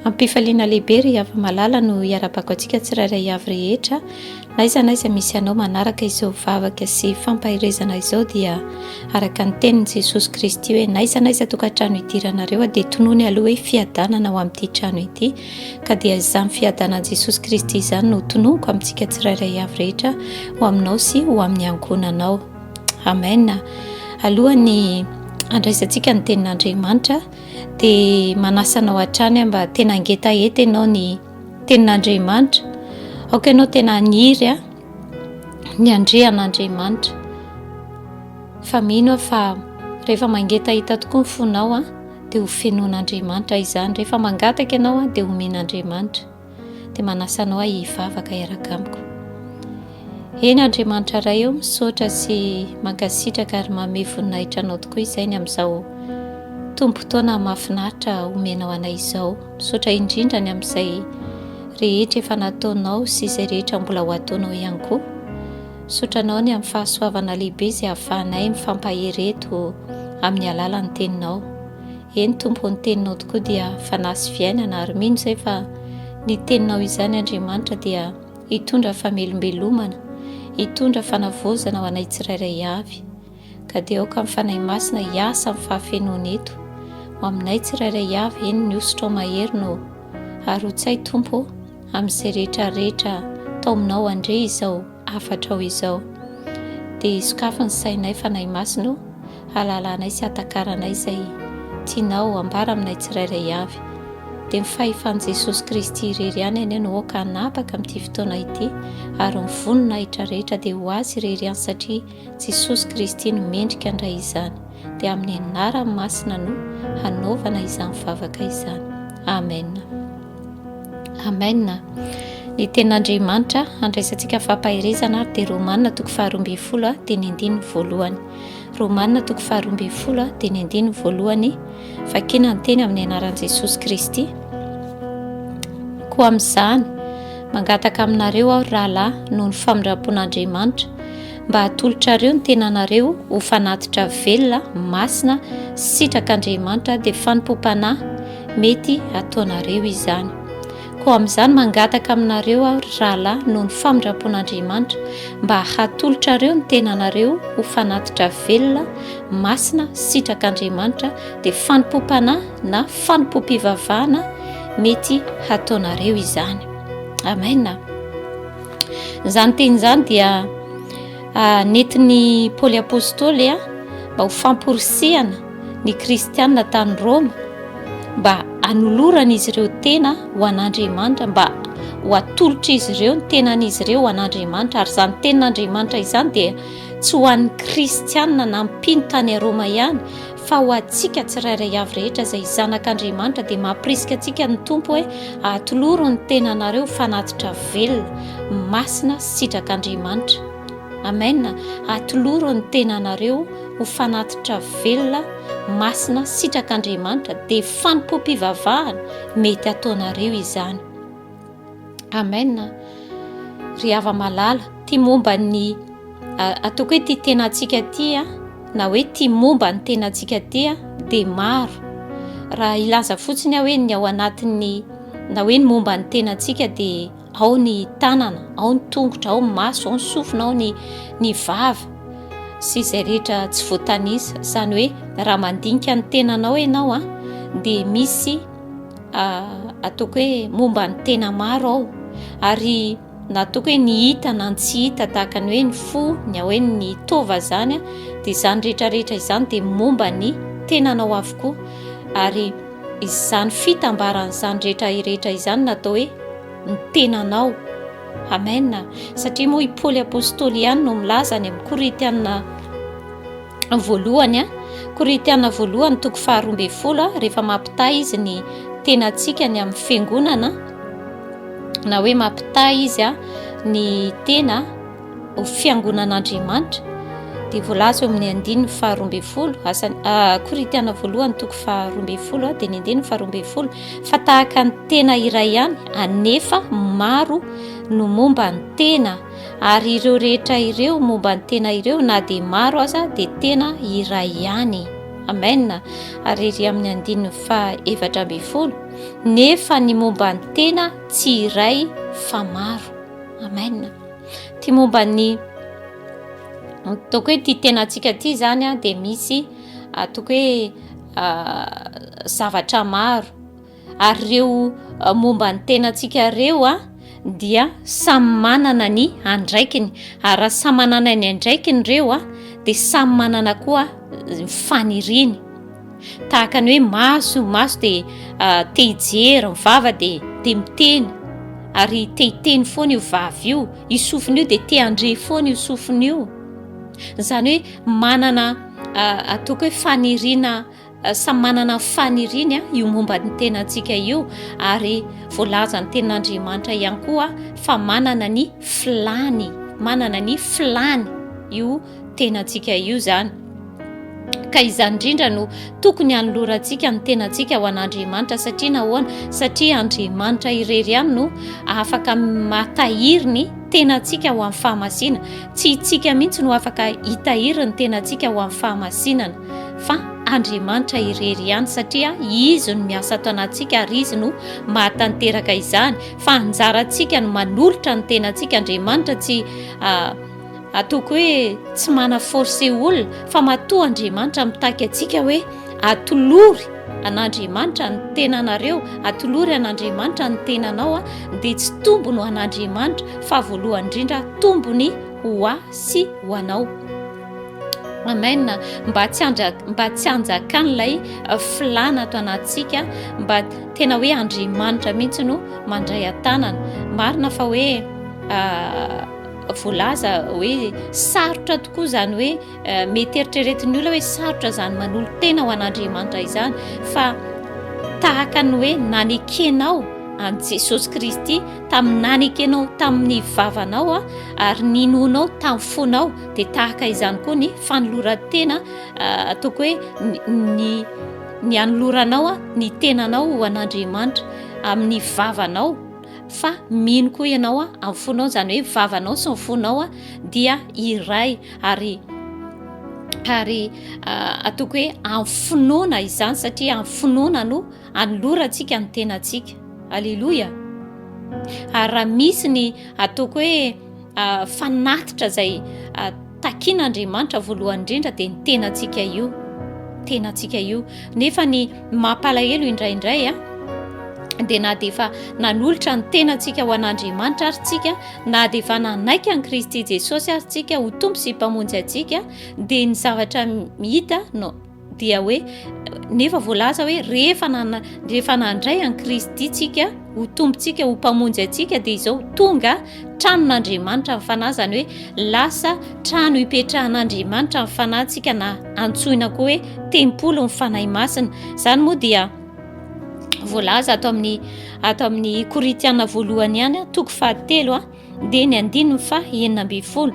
Ampifaliana lehibe ry hava-malala no hiarabako antsika tsirairay avy rehetra. Naiza misy anao manaraka izao vavaka sy fampaherezana izao dia araka ny tenin'i Jesosy Kristy hoe naiza tokantrano idiranareo dia tonoany aloha hoe fiadanana ao amin'ity trano ity, ka dia izany fiadanan'i Jesosy Kristy izany no tonoako amintsika tsirairay avy rehetra ho aminao sy ho amin'ny ankonanao. Amen. Alohany andraisantsika ny tenin'Andriamanitra dia manasanao hatrany mba tena angetaeta ianao ny tenin'Andriamanitra. Aoka ianao tena haniry ny andrean'Andriamanitra. Fa mino fa rehefa mangetaeta tokoa ny fonao dia ho fenoan'Andriamanitra izany. Rehefa mangataka ianao dia homen'Andriamanitra. Dia manasanao hivavaka iaraka amiko. Eny Andriamanitra iray eo misaotra sy mankasitraka ary manome voninahitra anao tokoa izay amin'izao tombontsoana mahafinaritra omenao anay izao. Misaotra indrindra ny amin'izay rehetra efa nataonao sy izay rehetra mbola ho ataonao ihany koa. Misaotranao ny amin'ny fahasoavana lehibe izay ahafahanay mifampahereto amin'ny alalan'ny teninao. Eny tompo ny teninao tokoa dia fanasy fiainana ary mino izay fa ny teninao izany Andriamanitra dia hitondra famelombelomana, hitondra fanavozana ho anay tsirairay avy. Ka dia aoka amin'ny fanahy masina hiasa amin'ny fahafenoana eto ho aminay tsirairay avy. Eny ny ositra mahery no arotsay tompo amin'izay rehetrarehetra tao aminao andre izao afatra ao izao. Dia sokafo ny sainay fanahy masina, halalanay sy hatakaranay izay tianao ambara aminay tsirairay avy. Dia mifahifan'i Jesosy Kristy irery ihany ianao no aoka hanapaka amin'ity fotoana ity ary ny voninahitra rehetra dia ho azy irery ihany satria Jesosy Kristy no mendrika andray izany. Dia amin'ny anarany masina no hanaovana izany vavaka izany. Amen. Amen. Ny tenin'Andriamanitra andraisantsika fampaherezana dia Romana 12 dia ny 1 Romana 12 dia ny 1 fakina ny teny amin'ny anaran'i Jesosy Kristy. Koa amin'izany mangataka aminareo aho rahalahy noho ny famindram-pon'Andriamanitra mba hatolotrareo ny tenanareo ho fanatitra velona, masina, sitrak'Andriamanitra dia fanompoam-panahy mety hataonareo izany. Koa amin'izany mangataka aminareo aho rahalahy noho ny famindram-pon'Andriamanitra mba hatolotrareo ny tenanareo ho fanatitra velona, masina, sitrak'Andriamanitra dia fanompoam-panahy na fanompoam-pivavahana mety hataonareo izany. Amen. Izany teny izany dia nentin'ny Paoly apôstôly mba ho famporisihana ny kristianina tany Roma mba hanolorana izy ireo tena ho an'Andriamanitra, mba ho atolotra izy ireo ny tenan'izy ireo ho an'Andriamanitra. Ary izany tenin'Andriamanitra izany dia tsy ho an'ny kristianina na mpino tany a Roma ihany fa ho antsika tsirairay avy rehetra izay zanak'Andriamanitra. Dia mampirisika antsika ny tompo hoe atoloro ny tenanareo fanatitra velona, masina, sitrak'Andriamanitra. Amen. Atoloro ny tenanareo ho fanatitra velona, masina, sitrak'Andriamanitra dia fanompoam-pivavahana mety hataonareo izany. Amen. Ry hava-malala, tia momba ny ataoko hoe tia tenantsika ty na hoe tia momba ny tenantsika ty dia maro. Raha ilaza fotsiny hoe ny ao anatin'ny na hoe ny momba ny tenantsika dia ao ny tanana, ao ny tongotra, ao ny maso, ao ny sofina, ao ny vava sy izay rehetra tsy voatanisa. Izany hoe raha mandinika ny tenanao ianao dia misy ataoko hoe momba ny tena maro ao. Ary na ataoko hoe ny hita na tsy hita tahaka ny hoe ny fo, ny hoe ny tova zany dia izany rehetrarehetra izany dia momba ny tenanao avokoa. Ary izany fitambaran'izany rehetrarehetra izany natao hoe ny tenanao. Amen. Satria moa i Paoly apôstôly ihany no milaza any amin'ny Korintiana voalohany Korintiana voalohany 12 rehefa mampitahy izy ny tenantsika ny amin'ny fiangonana na hoe mampitahy izy ny tena ho fiangonan'Andriamanitra dia voalaza eo amin'ny 12 Korintiana voalohany 12 dia ny 12 fa tahaka ny tena iray ihany anefa maro no momba ny tena, ary ireo rehetra ireo momba ny tena ireo na dia maro aza dia tena iray ihany. Amen. Ary ry amin'ny 17 nefa ny momba ny tena tsy iray fa maro. Amen. Ty momba ny ataoko hoe ty tenantsika ty zany a de misy ataoko hoe zavatra maro, ary reo momba ny tenantsika reo a dia samy manana ny andraikiny, ary raha samy manana ny andraikiny reo a de samy manana koa faniriny. Tahaka ny hoe maso de te hijery, mivava de miteny, ary te hiteny foana io vavy io, io sofiny io de te andre foana io sofiny io. Zany hoe manana ataoko hoe fanirina, samy manana faniriny io momba ny tenantsika io, ary voalaza ny tenin'Andriamanitra ihany koa fa manana ny filany io tenantsika io zany. Ka izany indrindra no tokony hanolorantsika ny tenantsika ho an'Andriamanitra, satria nahoana? Satria Andriamanitra irery ihany no afaka matahiry ny tenantsika ho amin'ny fahamasina. Tsy itsika mihitsy no afaka hitahiry ny tenantsika ho amin'ny fahamasinana, fa Andriamanitra irery ihany, satria izy no miasa ato anatsika ary izy no mahatanteraka izany. Fa anjarantsika no manolotra ny tenantsika. Andriamanitra tsy ataoko hoe tsy mana force olona, fa matoa Andriamanitra mitaky atsika hoe atolory an'Andriamanitra ny tenanareo, atolory an'Andriamanitra ny tenanao de tsy tombony ho an'Andriamanitra fa voalohany indrindra tombony ho ahy sy ho anao. Amen. Mba tsy hanjakan'ilay filana ato anatsika, mba tena hoe Andriamanitra mihitsy no mandray an-tanana. Marina fa hoe voalaza hoe sarotra tokoa zany hoe mety eritreretin'ny olona hoe sarotra zany manolo tena ho an'Andriamanitra izany, fa tahaka ny hoe nanekenao an Jesosy Kristy, nanekenao tamin'ny vavanao ary ninonao tamin'ny fonao, de tahaka izany koa ny fanoloran-tena ataoko hoe ny anoloranao ny tenanao ho an'Andriamanitra amin'ny vavanao, fa mino koa ianao amin'ny fonao, zany hoe vavanao sy ny fonao dia iray, ary ataoko hoe amin'ny finoana izany, satria amin'ny finoana no anolorantsika ny tenantsika. Alleluia. Ary raha misy ny ataoko hoe fanatitra zay takian'Andriamanitra voalohany indrindra de ny tenantsika io. Nefa ny mampalahelo indraindray de na de efa nanolotra ny tenantsika ho an'Andriamanitra ary tsika, na de efa nanaiky an Kristy Jesosy ary tsika ho tompo sy mpamonjy atsika, de ny zavatra mihita no dia hoe nefa voalaza hoe rehefa nandray an Kristy tsika ho tompontsika, ho mpamonjy atsika, de izao tonga tranon'Andriamanitra ny fanahy, zany hoe lasa trano ipetrahan'Andriamanitra ny fanahintsika, na antsoina koa hoe tempolo ny fanahy masina. Zany moa dia voalaza ato amin'ny Korintiana voalohany ihany toko 7 de ny 9:20.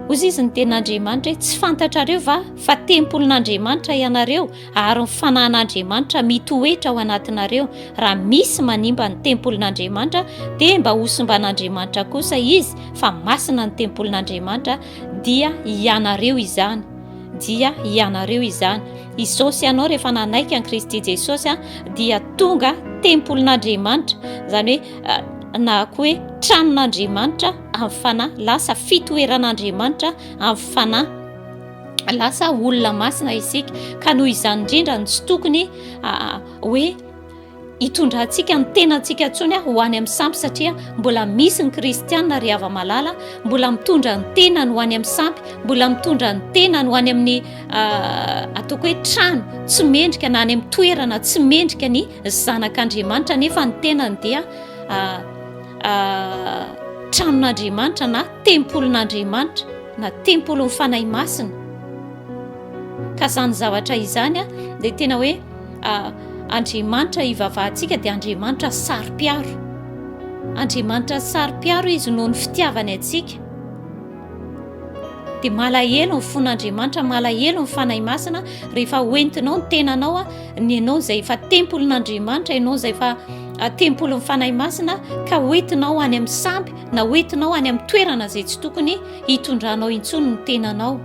Ozy izy ny ten'Andriamanitra hoe tsy fantatrareo fa tempolin'Andriamanitra ianareo, ary ny fanahin'Andriamanitra mitoetra ao anatinareo. Raha misy manimba ny tempolin'Andriamanitra de mba hosimban'Andriamanitra kosa izy, fa masina ny tempolin'Andriamanitra, dia ianareo izany. Jesosy ianao rehefa nanaiky an Kristy Jesosy dia tonga tempolin'Andriamanitra, zany hoe na koa hoe tranon'Andriamanitra amin'ny fanahy, lasa fitoeran'Andriamanitra amin'ny fanahy, lasa olona masina isika. Ka noho izany indrindra ny tsy tokony hoe hitondrantsika ny tenantsika ntsony ho any amin'ny sampy, satria mbola misy ny kristianina ry hava-malala, mbola mitondra ny tenany ho any amin'ny sampy, mbola mitondra ny tenany ho any amin'ny ataoko hoe trano tsy mendrika, na any amin'ny toerana tsy mendrika ny zanak'Andriamanitra, nefa ny tenany dia tranon'Andriamanitra na tempolin'Andriamanitra, na tempolin'ny fanahy masina. Ka zany zavatra izany de tena hoe Andriamanitra ivavahantsika de Andriamanitra saro-piaro. Andriamanitra saro-piaro izy noho ny fitiavany atsika. De malahelo ny fon'Andriamanitra, malahelo ny fanahy masina rehefa hoentinao ny tenanao, ny ianao zay efa tempolin'Andriamanitra, ianao zay efa tempolin'ny fanahy masina, ka hoentinao any amin'ny sampy, na hoentinao any amin'ny toerana zay tsy tokony hitondranao intsony ny tenanao.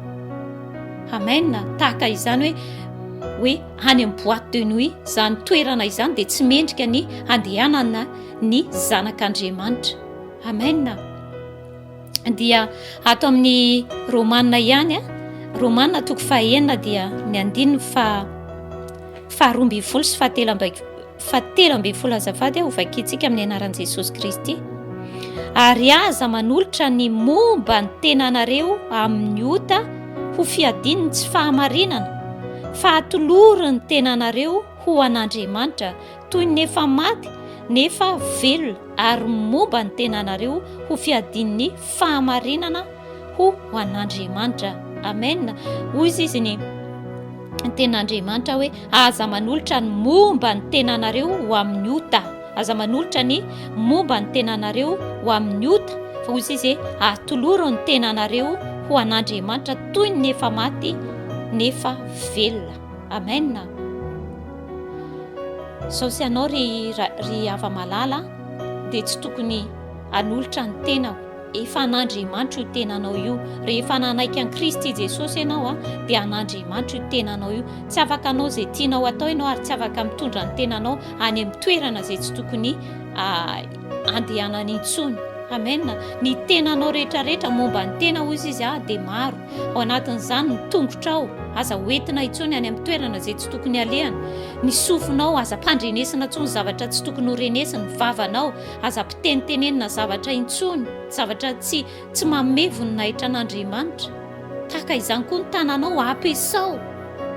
Amen. Tahaka izany hoe hoe any amin'ny boîte de nuit zany toerana izany dia tsy mendrika ny andehanana ny zanak'Andriamanitra. Amen. Dia ato amin'ny Romana ihany Romana toko 9 dia ny 9 faharoa-mbin'ny folo sy fahatelo ambin'ny folo azafady ho vakiantsika amin'ny anaran'i Jesosy Kristy. Ary aza manolotra ny momba ny tenanareo amin'ny ota ho fiadininy tsy fahamarinana, fa hatolory ny tenanareo ho an'Andriamanitra toy ny efa maty nefa velona, ary momba ny tenanareo ho fiadininy fahamarinana ho an'Andriamanitra. Amen. Hoy izy ny tenan'Andriamanitra hoe aza manolotra ny momba ny tenanareo ho amin'ny ota, aza manolotra ny momba ny tenanareo ho amin'ny ota, fa hoy izy hatolory ny tenanareo ho an'Andriamanitra toy ny efa maty nefa velona. Amen. Sao sy anao ry hava-malala dia tsy tokony hanolotra ny tenao, efa an'Andriamanitra io tenanao io. Rehefa nanaiky an'i Kristy Jesosy ianao dia an'Andriamanitra io tenanao io. Tsy afaka anao izay tianao atao ianao, ary tsy afaka mitondra ny tenanao any amin'ny toerana izay tsy tokony andehanany intsony. Amen. Ny tenanao rehetrarehetra momba ny tena hoy izy dia maro, ao anatin'izany ny tongotrao aza hoentina intsony any amin'ny toerana izay tsy tokony alehana, ny sofinao aza mpandrenesina intsony zavatra tsy tokony ho renesina, ny vavanao aza mpitenitenenina zavatra intsony, zavatra tsy manome voninahitra an'Andriamanitra. Tahaka izany koa ny tananao ampiasao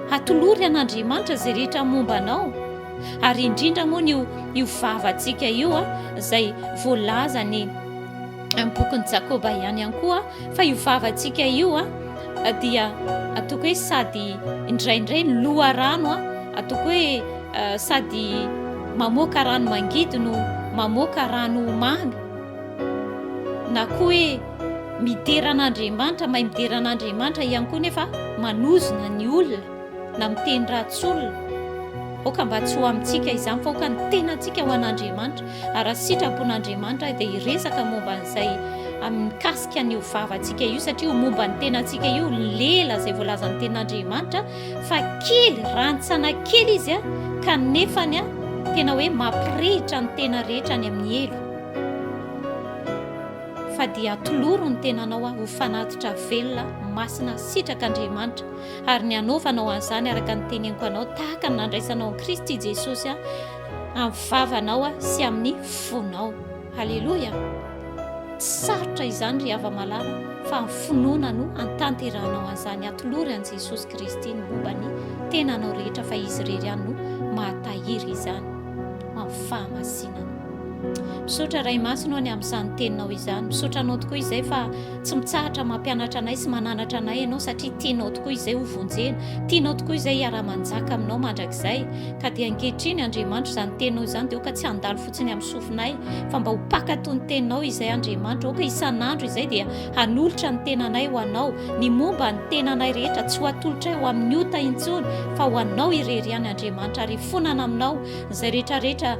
hatolory an'Andriamanitra izay rehetra mombanao. Ary indrindra moa io vavantsika io izay voalaza ny bokin'ny Jakoba ihany koa, fa io vavantsika io dia ataoko hoe sady indraindray ny loharano ataoko hoe sady mamoaka rano mangidy no mamoaka rano mamy, na koa hoe mideran'Andriamanitra, mahay mideran'Andriamanitra ihany koa nefa manozona ny olona na miteny ratsolona. Oka mba tsy ho amintsika izany, fa oka ny tenantsika ho an'Andriamanitra. Ary sitrapon'Andriamanitra dia hiresaka momba an'izay mikasika an'io vavantsika io, satria momba ny tenantsika io lela izay voalaza ny tenan'Andriamanitra, fa kely rantsana kely izy kanefany tena hoe mampirehitra ny tena rehetra any amin'ny elo. Fa dia hatolory ny tenanao ho fanatitra velona, masina, sitrak'Andriamanitra. Ary ny anaovanao an'izany araka ny teneniko anao, tahaka ny nandraisanao an'i Kristy Jesosy amin'ny vavanao sy amin'ny fonao. Halleloja. Tsy sarotra izany ry hava-malala, fa ny finoana no antanteranao an'izany. Hatolory an'i Jesosy Kristy ny momba ny tenanao rehetra, fa izy irery ihany no mahatahiry izany amin'ny fahamasinana. Misaotra ray masina any amin'izany teninao izany. Misaotra anao tokoa izay fa tsy mitsahatra mampianatra anay sy mananatra anay ianao, satria tianao tokoa izay ho vonjena, tianao tokoa izay hiara-manjaka aminao mandrakizay. Ka dia ankehitriny Andriamanitra izany teninao izany dia oka tsy handalo fotsiny amin'ny sofinay, fa mba ho pakato ny teninao izay Andriamanitra. Oka isan'andro izay dia hanolotra ny tenanay ho anao, ny momba ny tenanay rehetra tsy ho atolotray ho amin'ny ota intsony, fa ho anao irery ihany Andriamanitra. Ary fonana aminao izay rehetrarehetra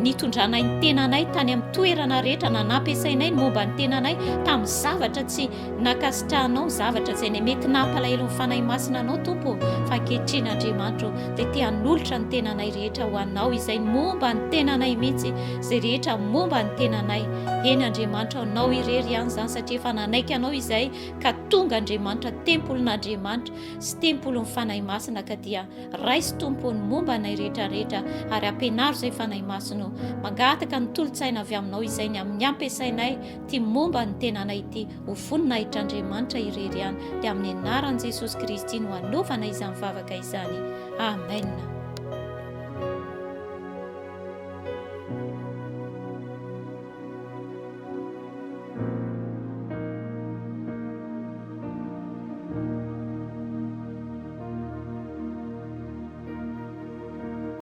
nitondranay ny tenanay tany amin'ny toerana rehetra, na nampiasainay ny momba ny tenanay tamin'ny zavatra tsy nakasitrahanao, zavatra izay ny mety nampalahelo ny fanahy masina anao Tompo. Fa ankehitriny Andriamanitra dia te hanolotra ny tenanay rehetra ho anao, izay momba ny tenanay mihitsy, izay rehetra momba ny tenanay. Eny Andriamanitra, anao irery ihany izany, satria efa nanaiky anao izay ka tonga Andriamanitra tempolin'Andriamanitra sy tempolin'ny fanahy masina. Ka dia raisy Tompo ny momba anay rehetrarehetra, ary ampianaro izay fanahy masina, mangataka ny tolotsaina avy aminao izay ny amin'ny ampiasainay ty momba ny tenanay ity, ho voninahitr'Andriamanitra irery ihany. Dia amin'ny anaran'i Jesosy Kristy no hanaovana izany vavaka izany. Amen.